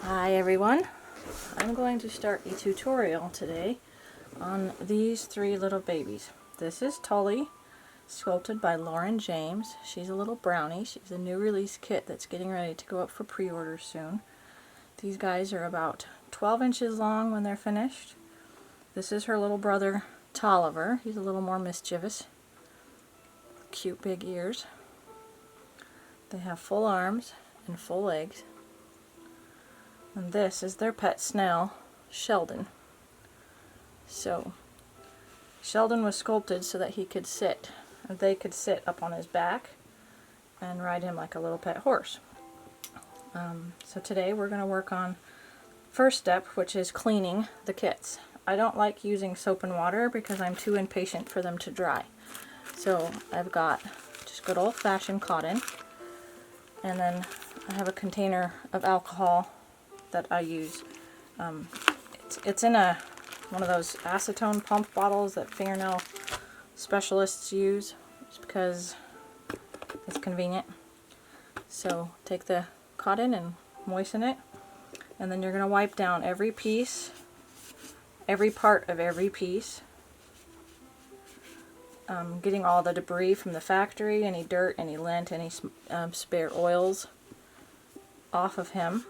Hi everyone, I'm going to start a tutorial today on these three little babies. This is Tully, sculpted by Lauren James. She's a little brownie. She's a new release kit that's getting ready to go up for pre-order soon. These guys are about 12 inches long when they're finished. This is her little brother Tolliver. He's a little more mischievous. Cute big ears. They have full arms and full legs. And this is their pet snail, Shellden. So, Shellden was sculpted so that he could sit, and they could sit up on his back and ride him like a little pet horse. So today we're going to work on first step, which is cleaning the kits. I don't like using soap and water because I'm too impatient for them to dry. So I've got just good old-fashioned cotton, and then I have a container of alcohol that I use. It's in one of those acetone pump bottles that fingernail specialists use, just because it's convenient. So take the cotton and moisten it, and then you're going to wipe down every piece, every part of every piece, getting all the debris from the factory, any dirt, any lint, any spare oils off of them.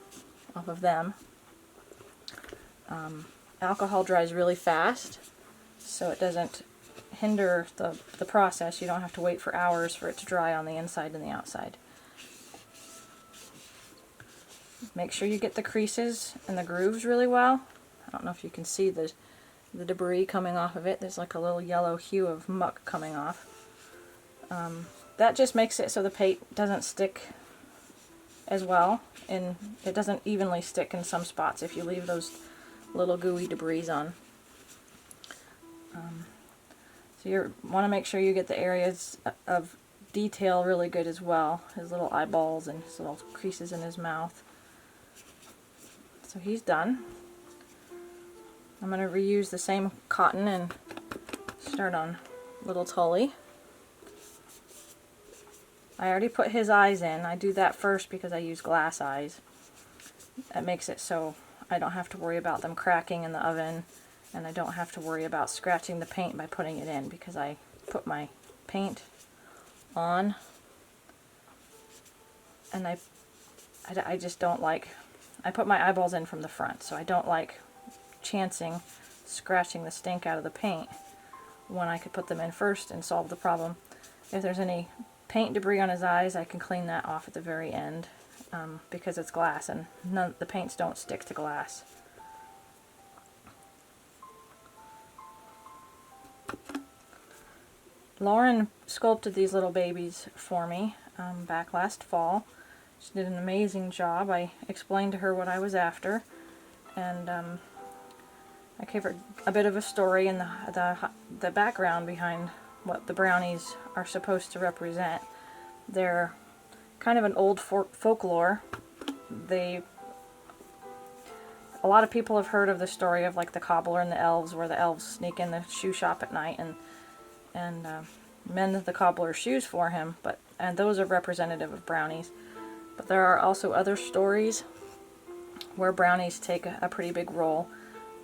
Alcohol dries really fast, so it doesn't hinder the process. You don't have to wait for hours for it to dry on the inside and the outside. Make sure you get the creases and the grooves really well. I don't know if you can see the debris coming off of it. There's like a little yellow hue of muck coming off. That just makes it so the paint doesn't stick as well, and it doesn't evenly stick in some spots if you leave those little gooey debris on. So you want to make sure you get the areas of detail really good as well. His little eyeballs and his little creases in his mouth. So he's done. I'm going to reuse the same cotton and start on little Tully. I already put his eyes in. I do that first because I use glass eyes. That makes it so I don't have to worry about them cracking in the oven, and I don't have to worry about scratching the paint by putting it in, because I put my paint on, and I just don't like, I put my eyeballs in from the front, so I don't like chancing scratching the stink out of the paint when I could put them in first and solve the problem. If there's any paint debris on his eyes, I can clean that off at the very end, because it's glass and the paints don't stick to glass. Lauren sculpted these little babies for me back last fall. She did an amazing job. I explained to her what I was after, and I gave her a bit of a story and the background behind what the brownies are supposed to represent. They're kind of an old folklore. A lot of people have heard of the story of like the cobbler and the elves, where the elves sneak in the shoe shop at night and mend the cobbler's shoes for him. And those are representative of brownies. But there are also other stories where brownies take a pretty big role.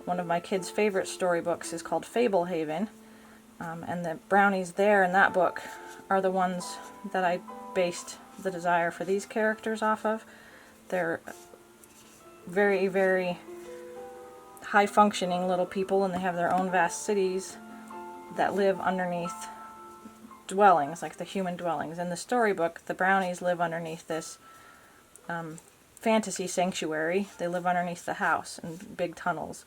One of my kids' favorite storybooks is called Fablehaven. And the brownies there in that book are the ones that I based the desire for these characters off of. They're very, very high-functioning little people, and they have their own vast cities that live underneath dwellings, like the human dwellings. In the storybook, the brownies live underneath this fantasy sanctuary. They live underneath the house in big tunnels.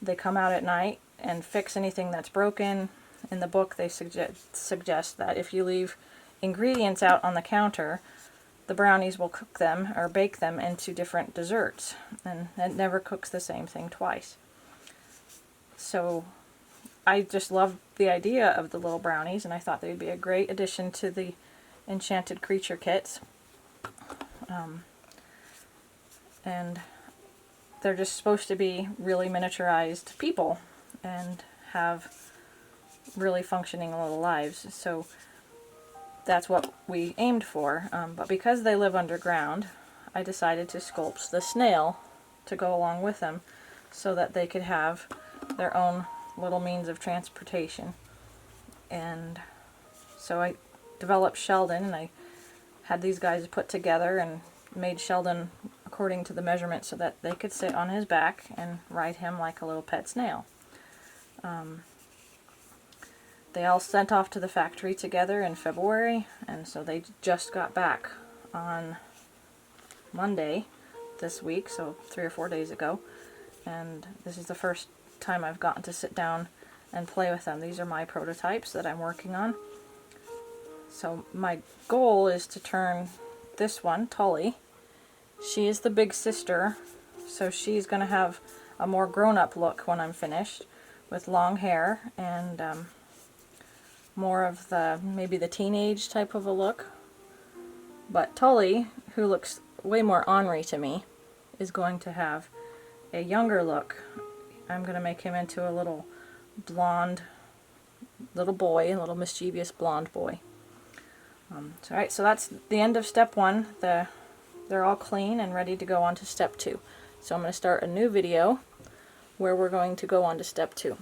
They come out at night and fix anything that's broken. In the book, they suggest that if you leave ingredients out on the counter, the brownies will cook them or bake them into different desserts, and it never cooks the same thing twice. So I just loved the idea of the little brownies, and I thought they'd be a great addition to the Enchanted Creature kits. And they're just supposed to be really miniaturized people and have really functioning little lives. So that's what we aimed for. But because they live underground, I decided to sculpt the snail to go along with them so that they could have their own little means of transportation. And so I developed Shellden, and I had these guys put together and made Shellden according to the measurements so that they could sit on his back and ride him like a little pet snail. They all sent off to the factory together in February, and so they just got back on Monday this week, so 3 or 4 days ago, and this is the first time I've gotten to sit down and play with them. These are my prototypes that I'm working on. So my goal is to turn this one, Tully, she is the big sister, so she's going to have a more grown-up look when I'm finished, with long hair and more of the, maybe the teenage type of a look. But Tully, who looks way more ornery to me, is going to have a younger look. I'm going to make him into a little blonde little boy, a little mischievous blonde boy. Alright, so that's the end of step 1. They're all clean and ready to go on to step 2. So I'm going to start a new video where we're going to go on to step 2.